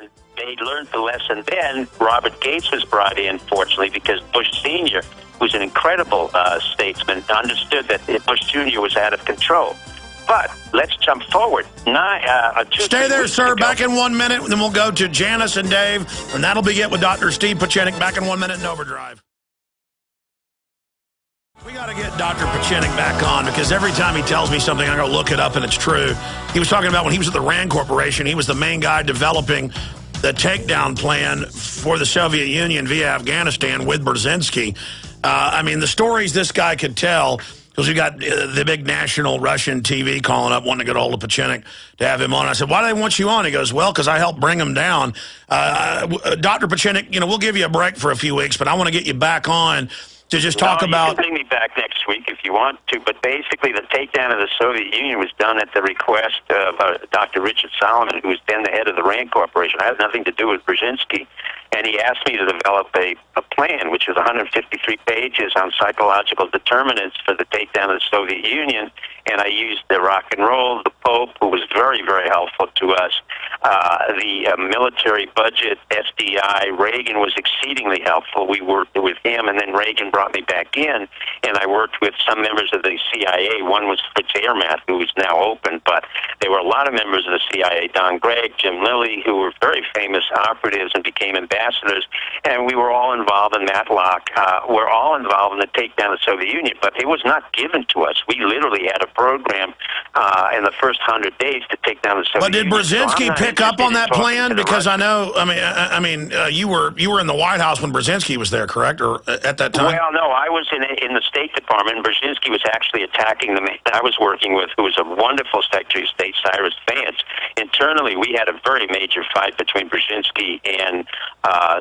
And they learned the lesson then. Robert Gates was brought in, fortunately, because Bush Sr., who's an incredible statesman, understood that Bush Jr. was out of control. But let's jump forward. Stay there, sir. Back in 1 minute. Then we'll go to Janice and Dave, and that'll be it with Dr. Steve Pieczenik. Back in 1 minute in Overdrive. We got to get Dr. Pieczenik back on, because every time he tells me something, I go look it up, and it's true. He was talking about when he was at the RAND Corporation, he was the main guy developing the takedown plan for the Soviet Union via Afghanistan with Brzezinski. I mean, the stories this guy could tell, because we got the big national Russian TV calling up, wanting to get a hold of Pieczenik to have him on. I said, why do they want you on? He goes, well, because I helped bring him down. Dr. Pieczenik, you know, we'll give you a break for a few weeks, but I want to get you back on to just talk about... You can bring me back next week if you want to, but basically the takedown of the Soviet Union was done at the request of Dr. Richard Solomon, who was then the head of the RAND Corporation. I had nothing to do with Brzezinski, and he asked me to develop a plan, which was 153 pages on psychological determinants for the takedown of the Soviet Union, and I used the rock and roll, the Pope, who was very, very helpful to us, the military budget, SDI, Reagan was exceedingly helpful. We worked with him, and then Reagan brought me back in, and I worked with some members of the CIA. One was Fritz Ehrmath, who is now open, but there were a lot of members of the CIA, Don Gregg, Jim Lilly, who were very famous operatives and became ambassadors, and we were all involved in Matlock. We're all involved in the takedown of the Soviet Union, but it was not given to us. We literally had a program in the first 100 days to take down the Soviet Union. But did Brzezinski pick up on that plan? Because I know, I mean, you were in the White House when Brzezinski was there, correct? Or at that time? Well, no, I was in the State Department. Brzezinski was actually attacking the man I was working with, who was a wonderful Secretary of State, Cyrus Vance. Internally, we had a very major fight between Brzezinski and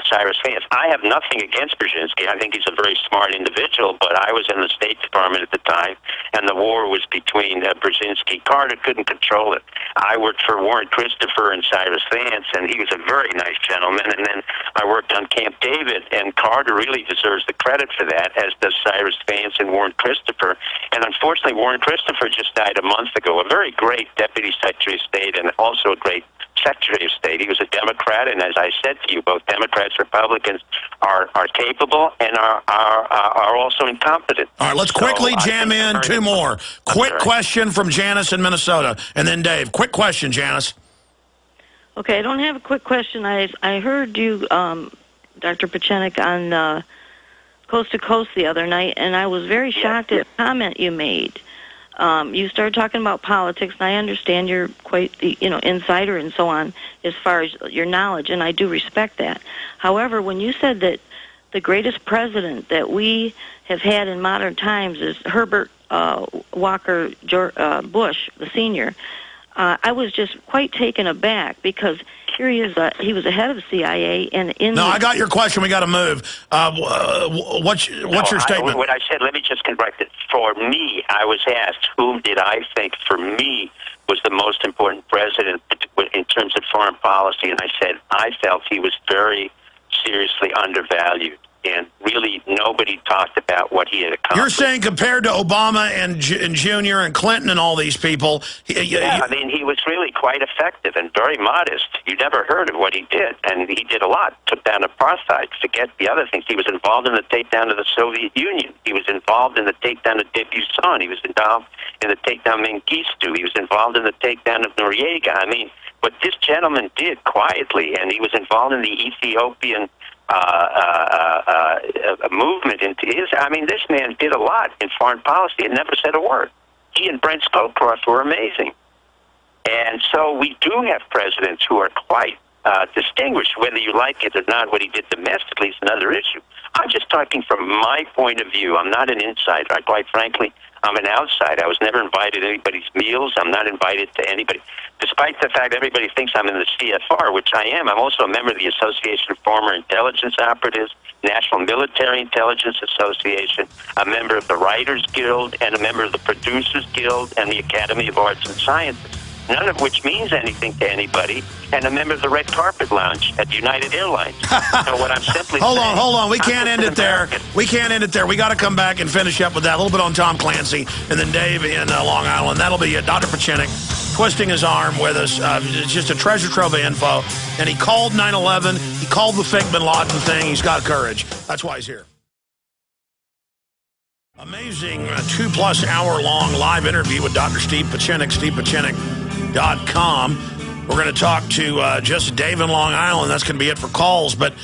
Cyrus Vance. I have nothing against Brzezinski. I think he's a very smart individual, but I was in the State Department at the time, and the war was between Brzezinski. Carter couldn't control it. I worked for Warren Christopher and Cyrus Vance, and he was a very nice gentleman, and then I worked on Camp David, and Carter really deserves the credit for that, as does Cyrus Vance and Warren Christopher. And unfortunately, Warren Christopher just died a month ago, a very great Deputy Secretary of State and also a great Secretary of State. He was a Democrat, and as I said to you, both Democrats and Republicans are capable and are also incompetent. All right, let's quickly jam in two more. Quick question from Janice in Minnesota, and then Dave. Quick question, Janice. Okay, I don't have a quick question. I heard you, Dr. Pieczenik, on Coast to Coast the other night, and I was very shocked at the comment you made. You started talking about politics, and I understand you're quite the insider and so on as far as your knowledge, and I do respect that. However, when you said that the greatest president that we have had in modern times is Herbert Walker Bush, the senior, I was just quite taken aback, because here he is. He was the head of the CIA, and I got your question. We got to move. What's your statement? What I said, let me just correct it. For me, I was asked, whom did I think, for me, was the most important president in terms of foreign policy, and I said I felt he was very seriously undervalued. And really, nobody talked about what he had accomplished. You're saying compared to Obama and Junior and Clinton and all these people... I mean, he was really quite effective and very modest. You never heard of what he did, and he did a lot. Took down apartheid. Forget the other things. He was involved in the takedown of the Soviet Union. He was involved in the takedown of Debussy. He was involved in the takedown of Mengistu. He was involved in the takedown of Noriega. I mean, what this gentleman did quietly, and he was involved in the Ethiopian... a movement into his... I mean, this man did a lot in foreign policy and never said a word. He and Brent Scowcroft were amazing. And so we do have presidents who are quite distinguished. Whether you like it or not, what he did domestically is another issue. I'm just talking from my point of view. I'm not an insider. Quite frankly, I'm an outsider. I was never invited to anybody's meals. I'm not invited to anybody. Despite the fact everybody thinks I'm in the CFR, which I am, I'm also a member of the Association of Former Intelligence Operatives, National Military Intelligence Association, a member of the Writers Guild, and a member of the Producers Guild and the Academy of Arts and Sciences, none of which means anything to anybody, and a member of the Red Carpet Lounge at United Airlines. So what I'm simply Hold on. We can't end it there. We can't end it there. We got to come back and finish up with that. A little bit on Tom Clancy, and then Dave in Long Island. That'll be it. Dr. Pieczenik. twisting his arm with us. It's just a treasure trove of info. And he called 9/11. He called the fake Bin Laden thing. He's got courage. That's why he's here. Amazing 2+ hour long live interview with Dr. Steve Pieczenik, StevePieczenik.com. We're going to talk to just Dave in Long Island. That's going to be it for calls. But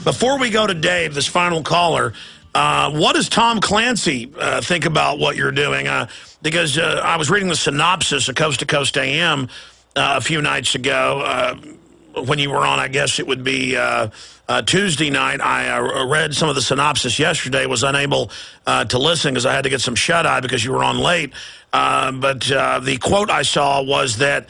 before we go to Dave, this final caller, what does Tom Clancy think about what you're doing? Because I was reading the synopsis of Coast to Coast AM a few nights ago. When you were on, I guess it would be Tuesday night. I read some of the synopsis yesterday, was unable to listen because I had to get some shut-eye because you were on late. But the quote I saw was that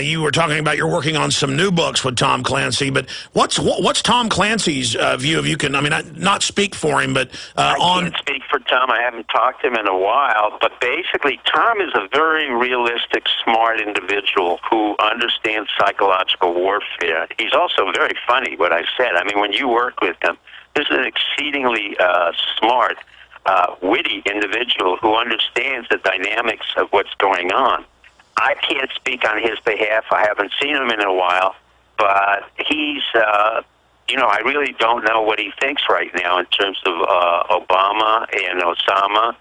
you were talking about you're working on some new books with Tom Clancy. But what's Tom Clancy's view of you can, I mean, not speak for him, but I can't speak for Tom. I haven't talked to him in a while. But basically, Tom is a very realistic, smart individual who understands psychological warfare. He's also very funny, what I said. I mean, when you work with him, this is an exceedingly smart, witty individual who understands the dynamics of what's going on. I can't speak on his behalf. I haven't seen him in a while, but he's, I really don't know what he thinks right now in terms of Obama and Osama.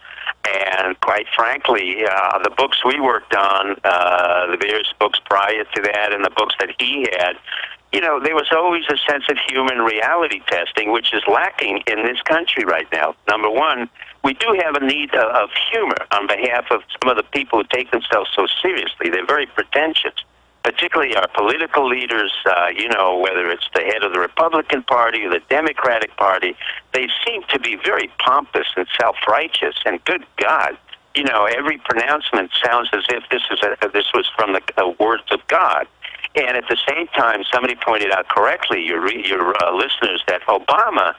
And quite frankly, the books we worked on, the various books prior to that and the books that he had, there was always a sense of human reality testing, which is lacking in this country right now. Number one, we do have a need of humor on behalf of some of the people who take themselves so seriously. They're very pretentious, particularly our political leaders, whether it's the head of the Republican Party or the Democratic Party. They seem to be very pompous and self-righteous, and good God, every pronouncement sounds as if this was from the words of God. And at the same time, somebody pointed out correctly, your listeners, that Obama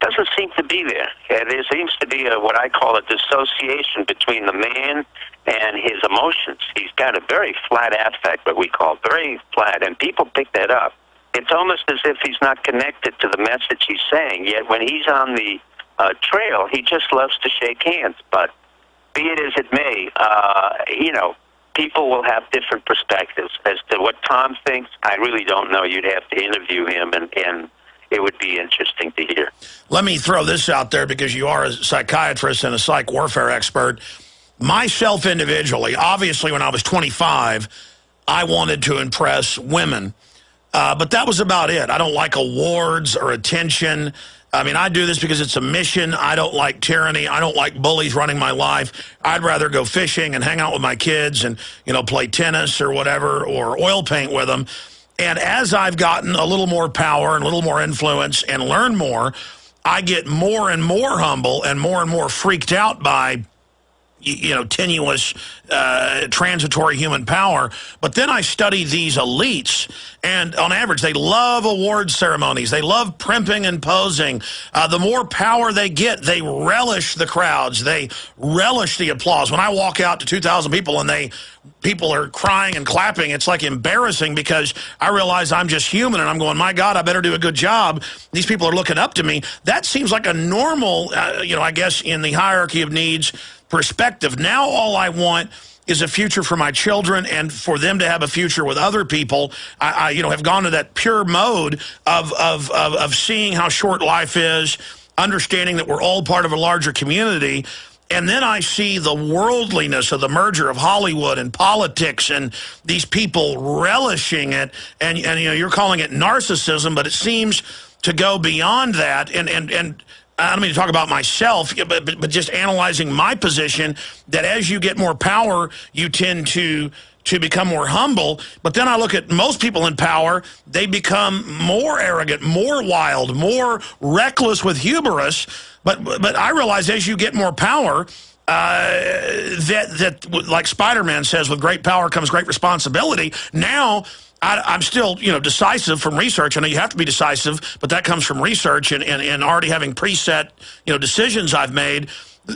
doesn't seem to be there. There seems to be what I call a dissociation between the man and his emotions. He's got a very flat affect, what we call very flat, and people pick that up. It's almost as if he's not connected to the message he's saying, yet when he's on the trail, he just loves to shake hands. But be it as it may, people will have different perspectives. As to what Tom thinks, I really don't know. You'd have to interview him, and it would be interesting to hear. Let me throw this out there because you are a psychiatrist and a psych warfare expert. Myself individually, obviously when I was 25, I wanted to impress women. But that was about it. I don't like awards or attention. I mean, I do this because it's a mission. I don't like tyranny. I don't like bullies running my life. I'd rather go fishing and hang out with my kids and, play tennis or whatever, or oil paint with them. And as I've gotten a little more power and a little more influence and learn more, I get more and more humble and more freaked out by tenuous, transitory human power. But then I study these elites, and on average, they love award ceremonies. They love primping and posing. The more power they get, they relish the crowds. They relish the applause. When I walk out to 2,000 people and people are crying and clapping, it's like embarrassing because I realize I'm just human, and I'm going, my God, I better do a good job. These people are looking up to me. That seems like a normal, I guess, in the hierarchy of needs perspective. Now all I want is a future for my children and for them to have a future with other people. I have gone to that pure mode of seeing how short life is, understanding that we're all part of a larger community. And then I see the worldliness of the merger of Hollywood and politics and these people relishing it. And you're calling it narcissism, but it seems to go beyond that. And I don't mean to talk about myself, but just analyzing my position, that as you get more power, you tend to become more humble. But then I look at most people in power, they become more arrogant, more wild, more reckless with hubris. But I realize as you get more power, that like Spider-Man says, with great power comes great responsibility. Now I'm still, decisive from research. I know you have to be decisive, but that comes from research and already having preset, decisions I've made.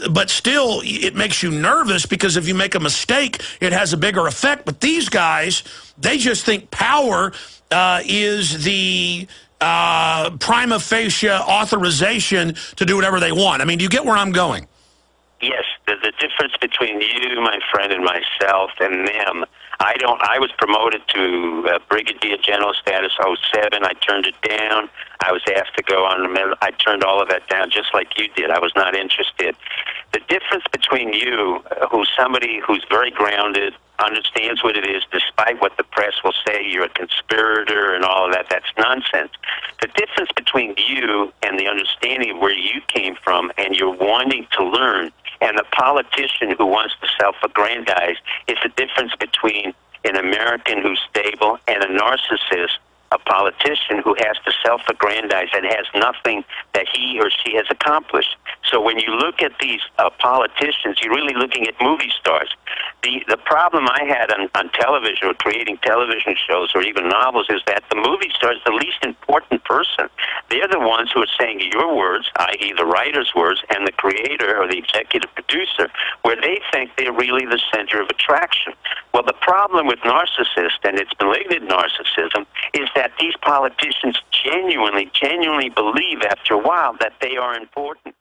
But still, it makes you nervous because if you make a mistake, it has a bigger effect. But these guys, they just think power is the prima facie authorization to do whatever they want. I mean, do you get where I'm going? Yes, the difference between you, my friend, and myself and them, I was promoted to brigadier general status 07. I turned it down. I was asked to go on the middle. I turned all of that down just like you did. I was not interested. The difference between you, who's somebody who's very grounded, understands what it is, despite what the press will say, you're a conspirator and all of that, that's nonsense. The difference between you and the understanding of where you came from and you're wanting to learn, and the politician who wants to self-aggrandize, is the difference between an American who's stable and a narcissist, a politician who has to self-aggrandize and has nothing that he or she has accomplished. So when you look at these politicians, you're really looking at movie stars. The problem I had on television or creating television shows or even novels is that the movie star is the least important person. They're the ones who are saying your words, i.e. the writer's words, and the creator or the executive producer, where they think they're really the center of attraction. Well, the problem with narcissists, and it's malignant narcissism, is that these politicians genuinely believe after a while that they are important.